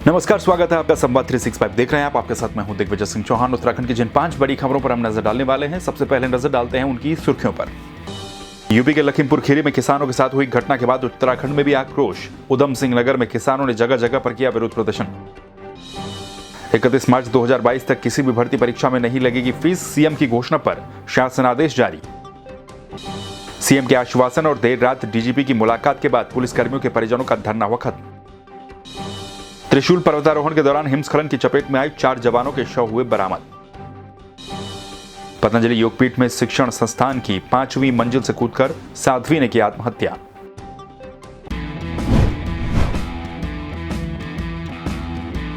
नमस्कार, स्वागत है आपका संवाद 365 देख रहे हैं आप। आपके साथ मैं हूं दिग्विजय सिंह चौहान। उत्तराखंड की जिन 5 बड़ी खबरों पर हम नजर डालने वाले हैं, सबसे पहले नजर डालते हैं उनकी सुर्खियों पर। यूपी के लखीमपुर खीरी में किसानों के साथ हुई घटना के बाद उत्तराखंड में भी आक्रोश। उधम सिंह नगर में किसानों ने जगह जगह पर किया विरोध प्रदर्शन। 31 मार्च 2022 तक किसी भी भर्ती परीक्षा में नहीं लगेगी फीस, सीएम की घोषणा पर शासनादेश जारी। सीएम के आश्वासन और देर रात डीजीपी की मुलाकात के बाद पुलिसकर्मियों के परिजनों का धरना हुआ खत्म। त्रिशूल पर्वतारोहण के दौरान हिमस्खलन की चपेट में आए 4 जवानों के शव हुए बरामद। पतंजलि योगपीठ में शिक्षण संस्थान की 5वीं मंजिल से कूदकर साध्वी ने की आत्महत्या।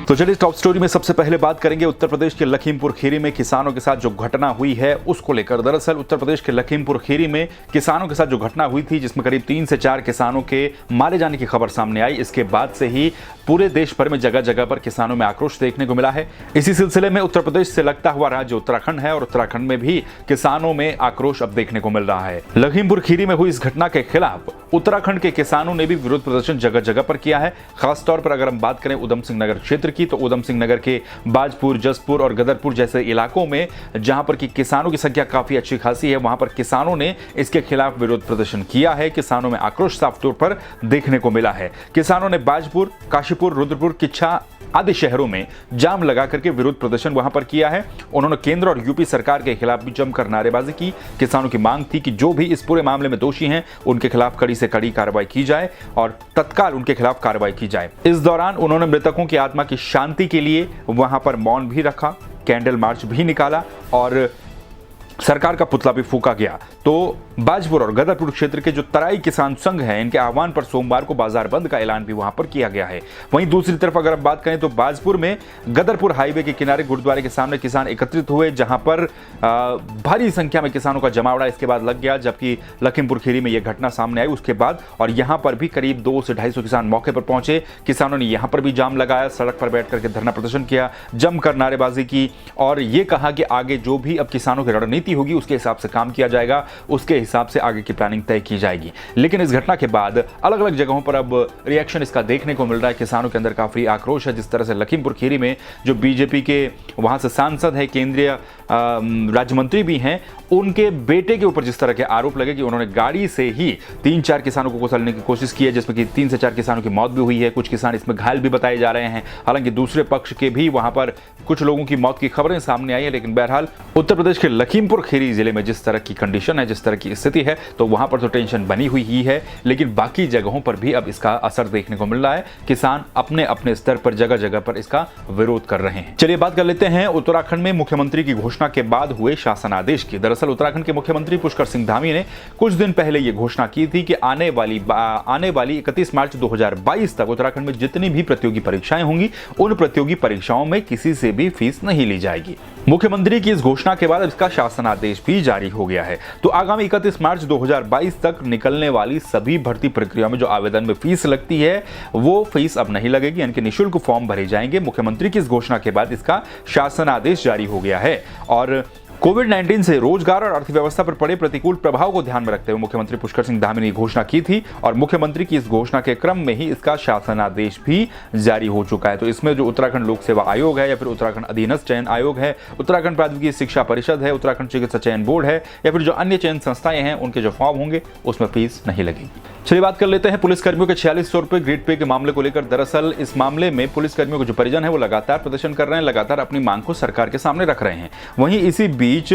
तो चलिए टॉप स्टोरी में सबसे पहले बात करेंगे उत्तर प्रदेश के लखीमपुर खीरी में किसानों के साथ जो घटना हुई है उसको लेकर। दरअसल उत्तर प्रदेश के लखीमपुर खीरी में किसानों के साथ जो घटना हुई थी, जिसमें करीब 3 से 4 किसानों के मारे जाने की खबर सामने आई, इसके बाद से ही पूरे देश भर में जगह जगह पर किसानों में आक्रोश देखने को मिला है। इसी सिलसिले में उत्तर प्रदेश से लगता हुआ राज्य उत्तराखंड है और उत्तराखंड में भी किसानों में आक्रोश अब देखने को मिल रहा है। लखीमपुर खीरी में हुई इस घटना के खिलाफ उत्तराखंड के किसानों ने भी विरोध प्रदर्शन जगह जगह पर किया है। खासतौर पर अगर हम बात करें उधम सिंह नगर क्षेत्र की, तो उधम सिंह नगर के बाजपुर, जसपुर और गदरपुर जैसे इलाकों में जहां पर कि किसानों की संख्या काफी अच्छी खासी है, वहां पर किसानों ने इसके खिलाफ विरोध प्रदर्शन किया है। किसानों में आक्रोश साफ तौर पर देखने को मिला है। किसानों ने बाजपुर, काशीपुर, रुद्रपुर, किच्छा आदि शहरों में जाम लगा करके विरोध प्रदर्शन वहां पर किया है। उन्होंने केंद्र और यूपी सरकार के खिलाफ भी जमकर नारेबाजी की। किसानों की मांग थी कि जो भी इस पूरे मामले में दोषी हैं, उनके खिलाफ कड़ी से कड़ी कार्रवाई की जाए और तत्काल उनके खिलाफ कार्रवाई की जाए। इस दौरान उन्होंने मृतकों की आत्मा की शांति के लिए वहां पर मौन भी रखा, कैंडल मार्च भी निकाला और सरकार का पुतला भी फूका गया। तो बाजपुर और गदरपुर क्षेत्र के जो तराई किसान संघ हैं, इनके आह्वान पर सोमवार को बाजार बंद का ऐलान भी वहां पर किया गया है। वहीं दूसरी तरफ अगर आप बात करें तो बाजपुर में गदरपुर हाईवे के किनारे गुरुद्वारे के सामने किसान एकत्रित हुए, जहां पर भारी संख्या में किसानों का जमावड़ा इसके बाद लग गया। जबकि लखीमपुर खीरी में यह घटना सामने आई उसके बाद, और यहां पर भी करीब 200 से 250 किसान मौके पर पहुंचे। किसानों ने यहां पर भी जाम लगाया, सड़क पर बैठ करके धरना प्रदर्शन किया, जमकर नारेबाजी की और ये कहा कि आगे जो भी अब किसानों की रणनीति होगी उसके हिसाब से काम किया जाएगा, उसके हिसाब से आगे की प्लानिंग तय की जाएगी। लेकिन इस घटना के बाद अलग अलग जगहों पर अब रिएक्शन इसका देखने को मिल रहा है। किसानों के अंदर काफी आक्रोश है। जिस तरह से लखीमपुर खीरी में जो बीजेपी के वहां से सांसद है, केंद्रीय राज्य मंत्री भी हैं, उनके बेटे के ऊपर जिस तरह के आरोप लगे कि उन्होंने गाड़ी से ही 3-4 किसानों को कुचलने की कोशिश की है, जिसमें कि 3 से 4 किसानों की मौत भी हुई है। कुछ किसान इसमें घायल भी बताए जा रहे हैं। हालांकि दूसरे पक्ष के भी वहां पर कुछ लोगों की मौत की खबरें सामने आई है। लेकिन बहरहाल उत्तर प्रदेश के लखीमपुर खीरी जिले में जिस तरह की कंडीशन है, जिस तरह की स्थिति है, तो वहां पर तो टेंशन बनी हुई ही है। लेकिन बाकी जगहों पर भी अब इसका असर देखने को मिल रहा है। किसान अपने अपने स्तर पर जगह जगह पर इसका विरोध कर रहे हैं। चलिए बात कर लेते हैं उत्तराखंड में मुख्यमंत्री की घोषणा के बाद हुए शासनादेश की। दरअसल उत्तराखंड के मुख्यमंत्री पुष्कर सिंह धामी ने कुछ दिन पहले यह घोषणा की थी कि आने वाली 31 मार्च 2022 तक उत्तराखंड में जितनी भी प्रतियोगी परीक्षाएं होंगी, उन प्रतियोगी परीक्षाओं में किसी से भी फीस नहीं ली जाएगी। मुख्यमंत्री की इस घोषणा के बाद इसका शासनादेश भी जारी हो गया है। तो आगामी 31 मार्च 2022 तक निकलने वाली सभी भर्ती प्रक्रिया में जो आवेदन में फीस लगती है, वो फीस अब नहीं लगेगी, यानी कि निःशुल्क फॉर्म भरे जाएंगे। मुख्यमंत्री की इस घोषणा के बाद इसका शासनादेश जारी हो गया है और कोविड-19 से रोजगार और अर्थव्यवस्था पर पड़े प्रतिकूल प्रभाव को ध्यान में रखते हुए मुख्यमंत्री पुष्कर सिंह धामी ने घोषणा की थी और मुख्यमंत्री की इस घोषणा के क्रम में ही इसका शासनादेश भी जारी हो चुका है। तो इसमें जो उत्तराखंड लोक सेवा आयोग है या फिर उत्तराखंड अधीनस्थ चयन आयोग है, उत्तराखंड प्राथमिक शिक्षा परिषद है, उत्तराखंड चिकित्सा चयन बोर्ड है या फिर जो अन्य चयन संस्थाएं हैं, उनके जो फॉर्म होंगे उसमें फीस नहीं लगेगी। चलिए बात कर लेते हैं पुलिसकर्मियों के 4600 रुपए ग्रेड पे के मामले को लेकर। दरअसल इस मामले में पुलिसकर्मियों के जो परिजन है वो लगातार प्रदर्शन कर रहे हैं, लगातार अपनी मांग को सरकार के सामने रख रहे हैं। वहीं इसी बीच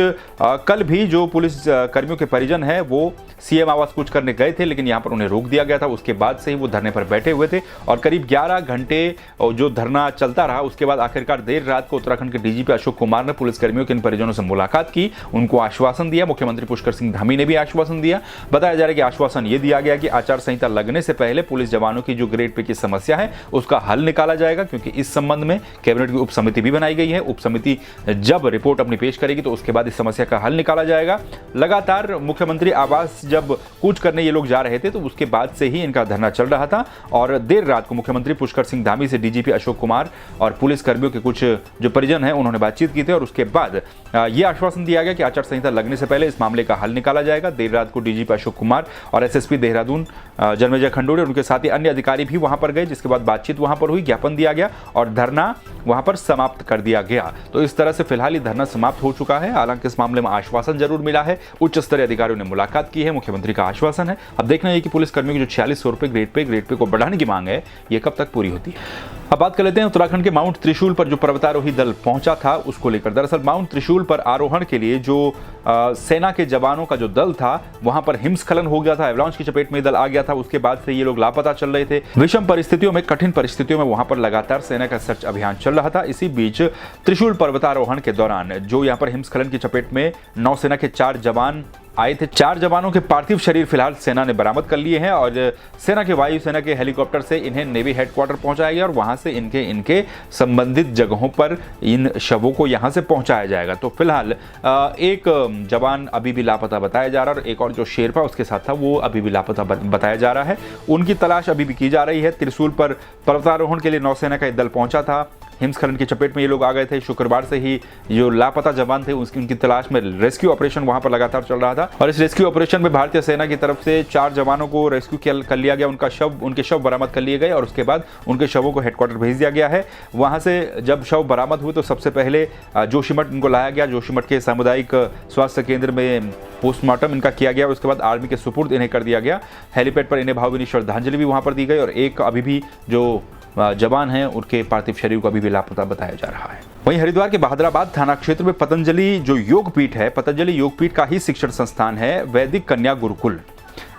कल भी जो पुलिस कर्मियों के परिजन है वो सीएम आवास कूच करने गए थे, लेकिन यहां पर उन्हें रोक दिया गया था। उसके बाद से ही वो धरने पर बैठे हुए थे और करीब 11 घंटे जो धरना चलता रहा, उसके बाद आखिरकार देर रात को उत्तराखंड के डीजीपी अशोक कुमार ने पुलिसकर्मियों के इन परिजनों से मुलाकात की, उनको आश्वासन दिया। मुख्यमंत्री पुष्कर सिंह धामी ने भी आश्वासन दिया। बताया जा रहा है कि आश्वासन ये दिया गया कि आचार संहिता लगने से पहले पुलिस जवानों की जो ग्रेड पे की समस्या है उसका हल निकाला जाएगा, क्योंकि इस संबंध में कैबिनेट की उप समिति भी बनाई गई है। उप समिति जब रिपोर्ट अपनी पेश करेगी तो उसके बाद इस समस्या का हल निकाला जाएगा। लगातार मुख्यमंत्री आवास जब कूच करने ये लोग जा रहे थे तो उसके बाद से ही इनका धरना चल रहा था और देर रात को मुख्यमंत्री पुष्कर सिंह धामी से डीजीपी अशोक कुमार और पुलिस कर्मियों के कुछ जो परिजन हैं उन्होंने बातचीत की थी और उसके बाद यह आश्वासन दिया गया कि आचार संहिता लगने से पहले इस मामले का हल निकाला जाएगा। देर रात को डीजीपी अशोक कुमार और एसएसपी देहरादून जन्मेजय खंडूड़ी और उनके साथ ही अन्य अधिकारी भी वहां पर गए, जिसके बाद बातचीत वहां पर हुई, ज्ञापन दिया गया और धरना वहां पर समाप्त कर दिया गया। तो इस तरह से फिलहाल ये धरना समाप्त हो चुका है। हालांकि इस मामले में आश्वासन जरूर मिला है, उच्च स्तरीय अधिकारियों ने मुलाकात की है, मुख्यमंत्री का आश्वासन है। अब देखना है कि पुलिस कर्मियों की जो 4600 रुपए ग्रेड पे को बढ़ाने की मांग है ये कब तक पूरी होती है। अब बात कर लेते हैं उत्तराखंड के माउंट त्रिशूल पर जो पर्वतारोही दल पहुंचा था उसको लेकर। दरअसल माउंट त्रिशूल पर आरोहण के लिए जो सेना के जवानों का जो दल था वहां पर हिमस्खलन हो गया था, एवलांच की चपेट में दल आ गया था। उसके बाद से ये लोग लापता चल रहे थे। विषम परिस्थितियों में, कठिन परिस्थितियों में वहां पर लगातार सेना का सर्च अभियान चल रहा था। इसी बीच त्रिशूल पर्वतारोहण के दौरान जो यहाँ पर हिमस्खलन की चपेट में नौसेना के 4 जवान आए थे, 4 जवानों के पार्थिव शरीर फिलहाल सेना ने बरामद कर लिए हैं और सेना के वायुसेना के हेलीकॉप्टर से इन्हें नेवी हेडक्वार्टर पहुंचाया गया और वहां से इनके संबंधित जगहों पर इन शवों को यहां से पहुंचाया जाएगा। तो फिलहाल एक जवान अभी भी लापता बताया जा रहा है और एक और जो शेरपा उसके साथ था वो अभी भी लापता बताया जा रहा है। उनकी तलाश अभी भी की जा रही है। त्रिशूल पर पर्वतारोहण के लिए नौसेना का एक दल पहुंचा था। हिमस्खलन की चपेट में ये लोग आ गए थे। शुक्रवार से ही जो लापता जवान थे उनकी तलाश में रेस्क्यू ऑपरेशन वहां पर लगातार चल रहा था और इस रेस्क्यू ऑपरेशन में भारतीय सेना की तरफ से 4 जवानों को रेस्क्यू कर लिया गया। उनके शव बरामद कर लिए गए और उसके बाद उनके शवों को हेडक्वार्टर भेज दिया गया है। वहां से जब शव बरामद हुए तो सबसे पहले जोशीमठ इनको लाया गया। जोशीमठ के सामुदायिक स्वास्थ्य केंद्र में पोस्टमार्टम इनका किया गया और उसके बाद आर्मी के सुपुर्द इन्हें कर दिया गया। हेलीपैड पर इन्हें भावभीनी श्रद्धांजलि भी वहां पर दी गई और एक अभी भी जो जवान हैं उनके पार्थिव शरीर को अभी भी लापता बताया जा रहा है। वहीं हरिद्वार के बहादुराबाद थाना क्षेत्र में पतंजलि जो योगपीठ है, पतंजलि योगपीठ का ही शिक्षण संस्थान है वैदिक कन्या गुरुकुल।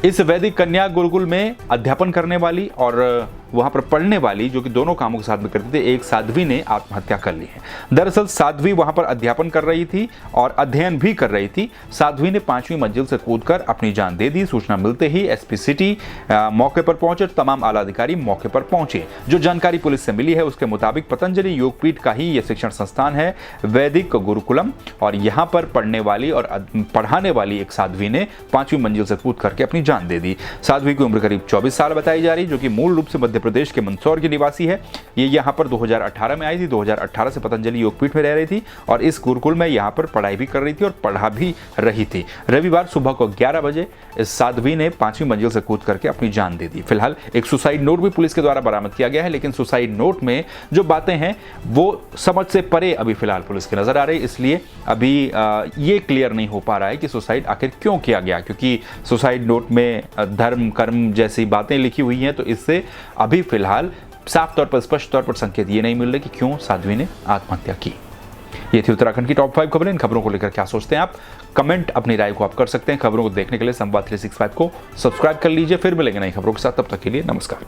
इस वैदिक कन्या गुरुकुल में अध्यापन करने वाली और वहां पर पढ़ने वाली, जो कि दोनों कामों के साथ में करती थी, एक साध्वी ने आत्महत्या कर ली है। दरअसल साध्वी वहां पर अध्यापन कर रही थी और अध्ययन भी कर रही थी। साध्वी ने 5वीं मंजिल से कूदकर अपनी जान दे दी। सूचना मिलते ही एसपी सिटी मौके पर पहुंचे, तमाम आला अधिकारी मौके पर पहुंचे। जो जानकारी पुलिस से मिली है उसके मुताबिक पतंजलि योगपीठ का ही यह शिक्षण संस्थान है वैदिक गुरुकुलम और यहाँ पर पढ़ने वाली और पढ़ाने वाली एक साध्वी ने 5वीं मंजिल से कूद करके अपनी जान दे दी। साध्वी की उम्र करीब 24 साल बताई जा रही, जो कि मूल रूप से मध्य प्रदेश के मंदसौर की निवासी है। ये यहाँ पर 2018 में आई थी। 2018 से पतंजलि योगपीठ में रह रही थी और इस गुरुकुल में यहाँ पर पढ़ाई भी कर रही थी और पढ़ा भी रही थी। रविवार सुबह को 11 बजे इस साध्वी ने 5वीं मंजिल से कूद करके अपनी जान दे दी। फिलहाल एक सुसाइड नोट भी पुलिस के द्वारा बरामद किया गया है, लेकिन सुसाइड नोट में जो बातें हैं वो समझ से परे अभी फिलहाल पुलिस की नजर आ रही, इसलिए अभी ये क्लियर नहीं हो पा रहा है कि सुसाइड आखिर क्यों किया गया, क्योंकि सुसाइड नोट में धर्म कर्म जैसी बातें लिखी हुई हैं। तो इससे अभी फिलहाल साफ तौर पर, स्पष्ट तौर पर संकेत ये नहीं मिल रहे कि क्यों साध्वी ने आत्महत्या की। ये थी उत्तराखंड की टॉप 5 खबरें। इन खबरों को लेकर क्या सोचते हैं आप? कमेंट अपनी राय को आप कर सकते हैं। खबरों को देखने के लिए संवाद 365 को सब्सक्राइब कर लीजिए। फिर मिलेंगे नई खबरों के साथ, तब तक के लिए नमस्कार।